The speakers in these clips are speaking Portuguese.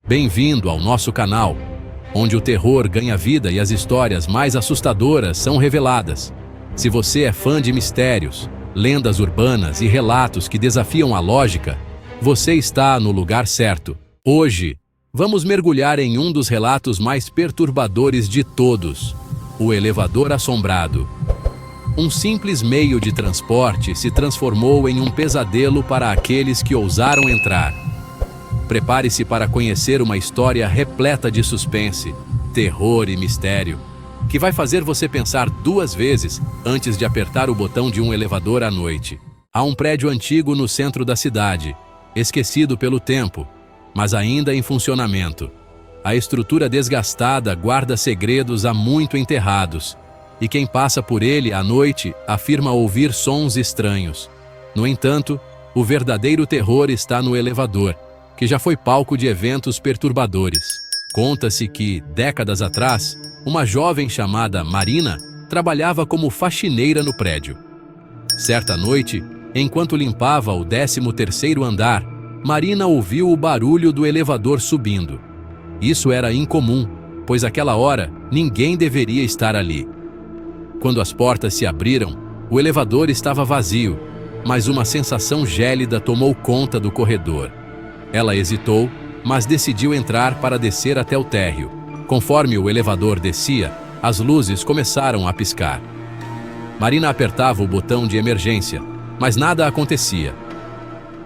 Bem-vindo ao nosso canal, onde o terror ganha vida e as histórias mais assustadoras são reveladas. Se você é fã de mistérios, lendas urbanas e relatos que desafiam a lógica, você está no lugar certo. Hoje, vamos mergulhar em um dos relatos mais perturbadores de todos: o elevador assombrado. Um simples meio de transporte se transformou em um pesadelo para aqueles que ousaram entrar. Prepare-se para conhecer uma história repleta de suspense, terror e mistério, que vai fazer você pensar duas vezes antes de apertar o botão de um elevador à noite. Há um prédio antigo no centro da cidade, esquecido pelo tempo, mas ainda em funcionamento. A estrutura desgastada guarda segredos há muito enterrados, e quem passa por ele à noite afirma ouvir sons estranhos. No entanto, o verdadeiro terror está no elevador, que já foi palco de eventos perturbadores. Conta-se que, décadas atrás, uma jovem chamada Marina trabalhava como faxineira no prédio. Certa noite, enquanto limpava o 13º andar, Marina ouviu o barulho do elevador subindo. Isso era incomum, pois àquela hora ninguém deveria estar ali. Quando as portas se abriram, o elevador estava vazio, mas uma sensação gélida tomou conta do corredor. Ela hesitou, mas decidiu entrar para descer até o térreo. Conforme o elevador descia, as luzes começaram a piscar. Marina apertava o botão de emergência, mas nada acontecia.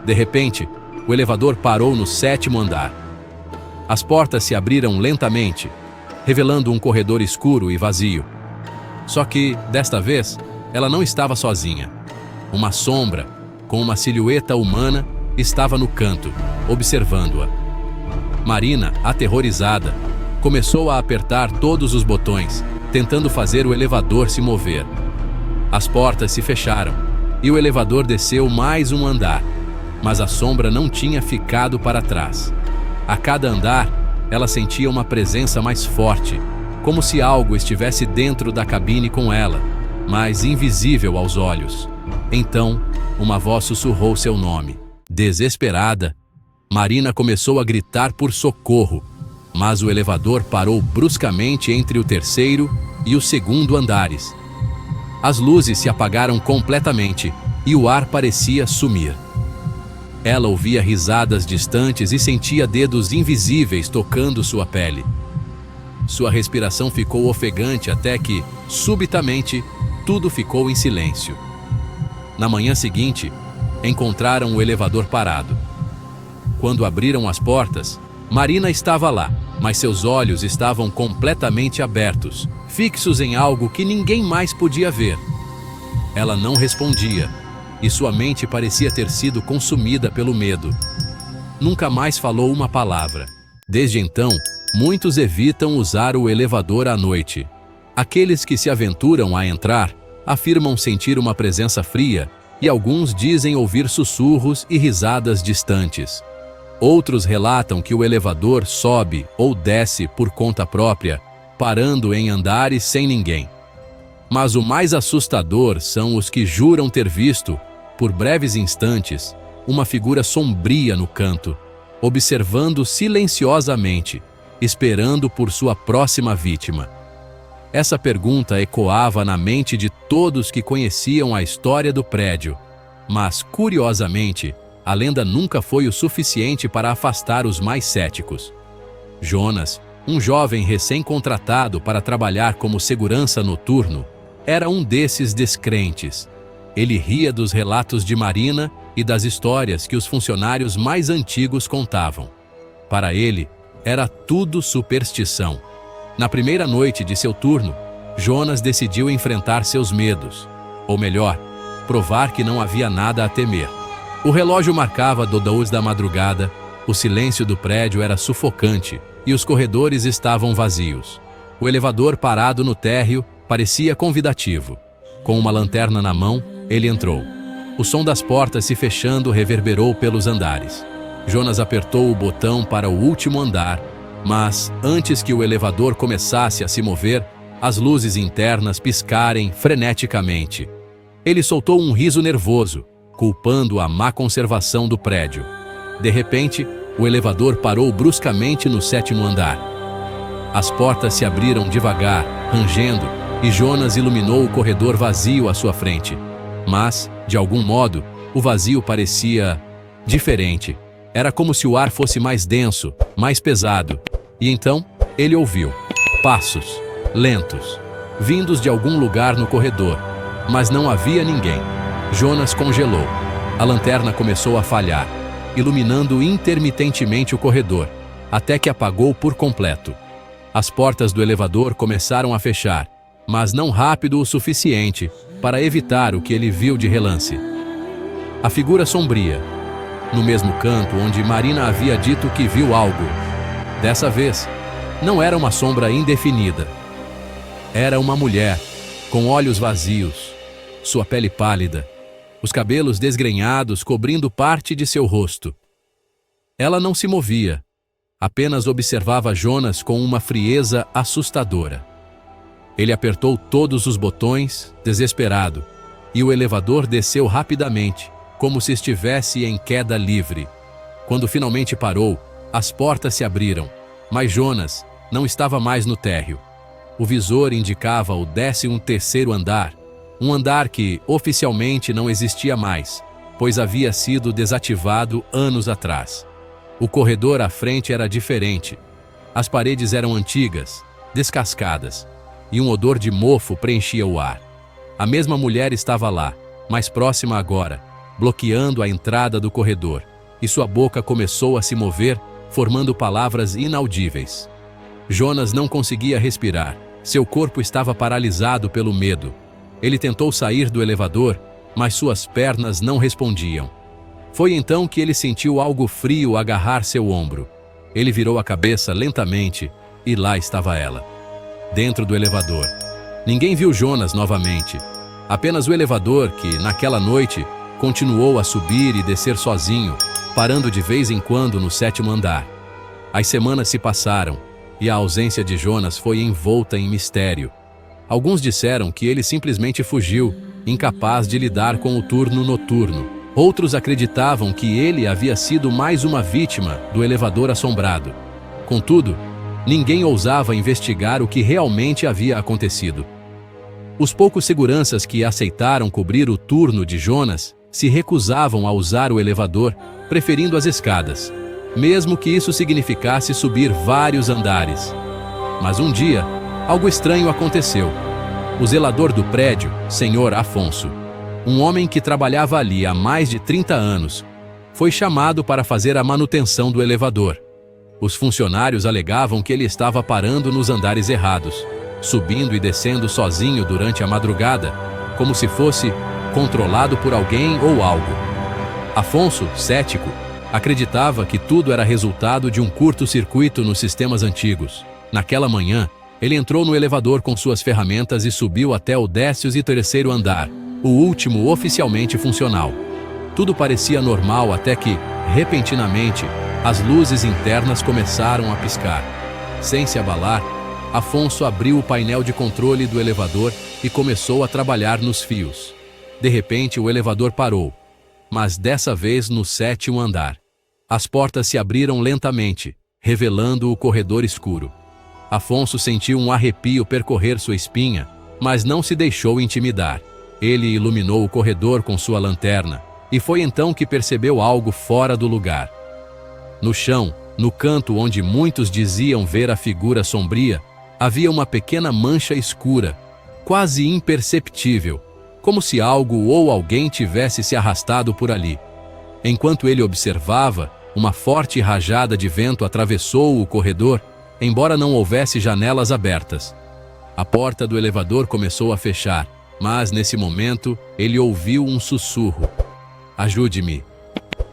De repente, o elevador parou no 7º andar. As portas se abriram lentamente, revelando um corredor escuro e vazio. Só que, desta vez, ela não estava sozinha. Uma sombra, com uma silhueta humana, estava no canto, observando-a. Marina, aterrorizada, começou a apertar todos os botões, tentando fazer o elevador se mover. As portas se fecharam e o elevador desceu mais um andar, mas a sombra não tinha ficado para trás. A cada andar, ela sentia uma presença mais forte, como se algo estivesse dentro da cabine com ela, mas invisível aos olhos. Então, uma voz sussurrou seu nome. Desesperada, Marina começou a gritar por socorro, mas o elevador parou bruscamente entre o 3º e o 2º andares. As luzes se apagaram completamente e o ar parecia sumir. Ela ouvia risadas distantes e sentia dedos invisíveis tocando sua pele. Sua respiração ficou ofegante até que, subitamente, tudo ficou em silêncio. Na manhã seguinte, encontraram o elevador parado. Quando abriram as portas, Marina estava lá, mas seus olhos estavam completamente abertos, fixos em algo que ninguém mais podia ver. Ela não respondia, e sua mente parecia ter sido consumida pelo medo. Nunca mais falou uma palavra. Desde então, muitos evitam usar o elevador à noite. Aqueles que se aventuram a entrar afirmam sentir uma presença fria, e alguns dizem ouvir sussurros e risadas distantes. Outros relatam que o elevador sobe ou desce por conta própria, parando em andares sem ninguém. Mas o mais assustador são os que juram ter visto, por breves instantes, uma figura sombria no canto, observando silenciosamente, esperando por sua próxima vítima. Essa pergunta ecoava na mente de todos que conheciam a história do prédio, mas, curiosamente, a lenda nunca foi o suficiente para afastar os mais céticos. Jonas, um jovem recém-contratado para trabalhar como segurança noturno, era um desses descrentes. Ele ria dos relatos de Marina e das histórias que os funcionários mais antigos contavam. Para ele, era tudo superstição. Na primeira noite de seu turno, Jonas decidiu enfrentar seus medos. Ou melhor, provar que não havia nada a temer. O relógio marcava 2 da madrugada, o silêncio do prédio era sufocante e os corredores estavam vazios. O elevador parado no térreo parecia convidativo. Com uma lanterna na mão, ele entrou. O som das portas se fechando reverberou pelos andares. Jonas apertou o botão para o último andar, mas, antes que o elevador começasse a se mover, as luzes internas piscarem freneticamente. Ele soltou um riso nervoso, culpando a má conservação do prédio. De repente, o elevador parou bruscamente no 7º andar. As portas se abriram devagar, rangendo, e Jonas iluminou o corredor vazio à sua frente. Mas, de algum modo, o vazio parecia diferente. Era como se o ar fosse mais denso, mais pesado. E então, ele ouviu passos, lentos, vindos de algum lugar no corredor. Mas não havia ninguém. Jonas congelou. A lanterna começou a falhar, iluminando intermitentemente o corredor, até que apagou por completo. As portas do elevador começaram a fechar, mas não rápido o suficiente para evitar o que ele viu de relance. A figura sombria, no mesmo canto onde Marina havia dito que viu algo. Dessa vez, não era uma sombra indefinida. Era uma mulher, com olhos vazios, sua pele pálida, os cabelos desgrenhados cobrindo parte de seu rosto. Ela não se movia, apenas observava Jonas com uma frieza assustadora. Ele apertou todos os botões, desesperado, e o elevador desceu rapidamente, como se estivesse em queda livre. Quando finalmente parou, as portas se abriram, mas Jonas não estava mais no térreo. O visor indicava o 13º andar, um andar que oficialmente não existia mais, pois havia sido desativado anos atrás. O corredor à frente era diferente. As paredes eram antigas, descascadas, e um odor de mofo preenchia o ar. A mesma mulher estava lá, mais próxima agora, bloqueando a entrada do corredor, e sua boca começou a se mover, formando palavras inaudíveis. Jonas não conseguia respirar. Seu corpo estava paralisado pelo medo. Ele tentou sair do elevador, mas suas pernas não respondiam. Foi então que ele sentiu algo frio agarrar seu ombro. Ele virou a cabeça lentamente e lá estava ela, dentro do elevador. Ninguém viu Jonas novamente. Apenas o elevador que, naquela noite, continuou a subir e descer sozinho, parando de vez em quando no 7º andar. As semanas se passaram e a ausência de Jonas foi envolta em mistério. Alguns disseram que ele simplesmente fugiu, incapaz de lidar com o turno noturno. Outros acreditavam que ele havia sido mais uma vítima do elevador assombrado. Contudo, ninguém ousava investigar o que realmente havia acontecido. Os poucos seguranças que aceitaram cobrir o turno de Jonas se recusavam a usar o elevador, preferindo as escadas, mesmo que isso significasse subir vários andares. Mas um dia, algo estranho aconteceu. O zelador do prédio, Sr. Afonso, um homem que trabalhava ali há mais de 30 anos, foi chamado para fazer a manutenção do elevador. Os funcionários alegavam que ele estava parando nos andares errados, subindo e descendo sozinho durante a madrugada, como se fosse controlado por alguém ou algo. Afonso, cético, acreditava que tudo era resultado de um curto-circuito nos sistemas antigos. Naquela manhã, ele entrou no elevador com suas ferramentas e subiu até o 13º andar, o último oficialmente funcional. Tudo parecia normal até que, repentinamente, as luzes internas começaram a piscar. Sem se abalar, Afonso abriu o painel de controle do elevador e começou a trabalhar nos fios. De repente, o elevador parou, mas dessa vez no 7º andar. As portas se abriram lentamente, revelando o corredor escuro. Afonso sentiu um arrepio percorrer sua espinha, mas não se deixou intimidar. Ele iluminou o corredor com sua lanterna, e foi então que percebeu algo fora do lugar. No chão, no canto onde muitos diziam ver a figura sombria, havia uma pequena mancha escura, quase imperceptível, como se algo ou alguém tivesse se arrastado por ali. Enquanto ele observava, uma forte rajada de vento atravessou o corredor, embora não houvesse janelas abertas. A porta do elevador começou a fechar, mas nesse momento ele ouviu um sussurro. "Ajude-me."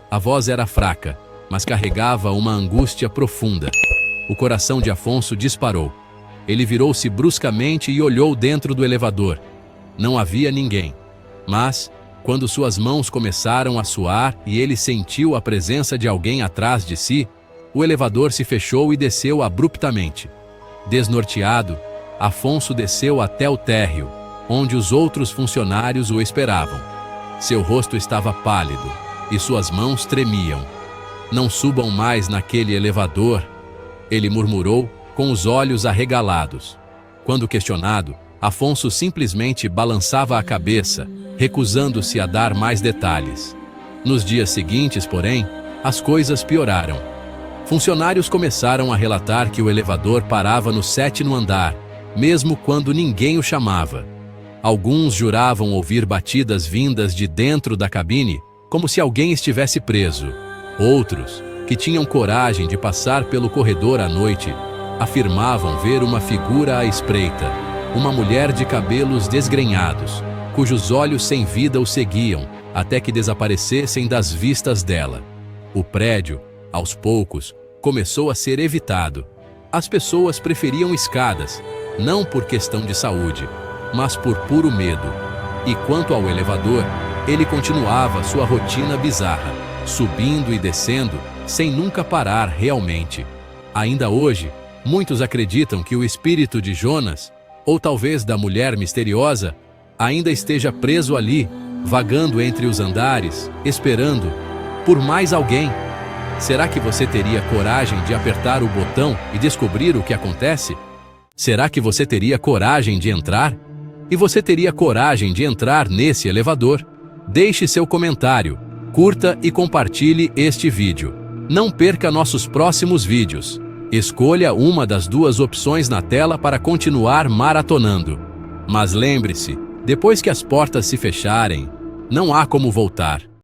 A voz era fraca, mas carregava uma angústia profunda. O coração de Afonso disparou. Ele virou-se bruscamente e olhou dentro do elevador. Não havia ninguém. Mas, quando suas mãos começaram a suar e ele sentiu a presença de alguém atrás de si, o elevador se fechou e desceu abruptamente. Desnorteado, Afonso desceu até o térreo, onde os outros funcionários o esperavam. Seu rosto estava pálido e suas mãos tremiam. Não subam mais naquele elevador, ele murmurou, com os olhos arregalados. Quando questionado, Afonso simplesmente balançava a cabeça, recusando-se a dar mais detalhes. Nos dias seguintes, porém, as coisas pioraram. Funcionários começaram a relatar que o elevador parava no 7º andar, mesmo quando ninguém o chamava. Alguns juravam ouvir batidas vindas de dentro da cabine, como se alguém estivesse preso. Outros, que tinham coragem de passar pelo corredor à noite, afirmavam ver uma figura à espreita, uma mulher de cabelos desgrenhados, cujos olhos sem vida o seguiam, até que desaparecessem das vistas dela. O prédio, aos poucos, começou a ser evitado. As pessoas preferiam escadas, não por questão de saúde, mas por puro medo. E quanto ao elevador, ele continuava sua rotina bizarra, subindo e descendo, sem nunca parar realmente. Ainda hoje, muitos acreditam que o espírito de Jonas, ou talvez da mulher misteriosa, ainda esteja preso ali, vagando entre os andares, esperando por mais alguém. Será que você teria coragem de apertar o botão e descobrir o que acontece? Será que você teria coragem de entrar? E você teria coragem de entrar nesse elevador? Deixe seu comentário, curta e compartilhe este vídeo. Não perca nossos próximos vídeos. Escolha uma das duas opções na tela para continuar maratonando. Mas lembre-se, depois que as portas se fecharem, não há como voltar.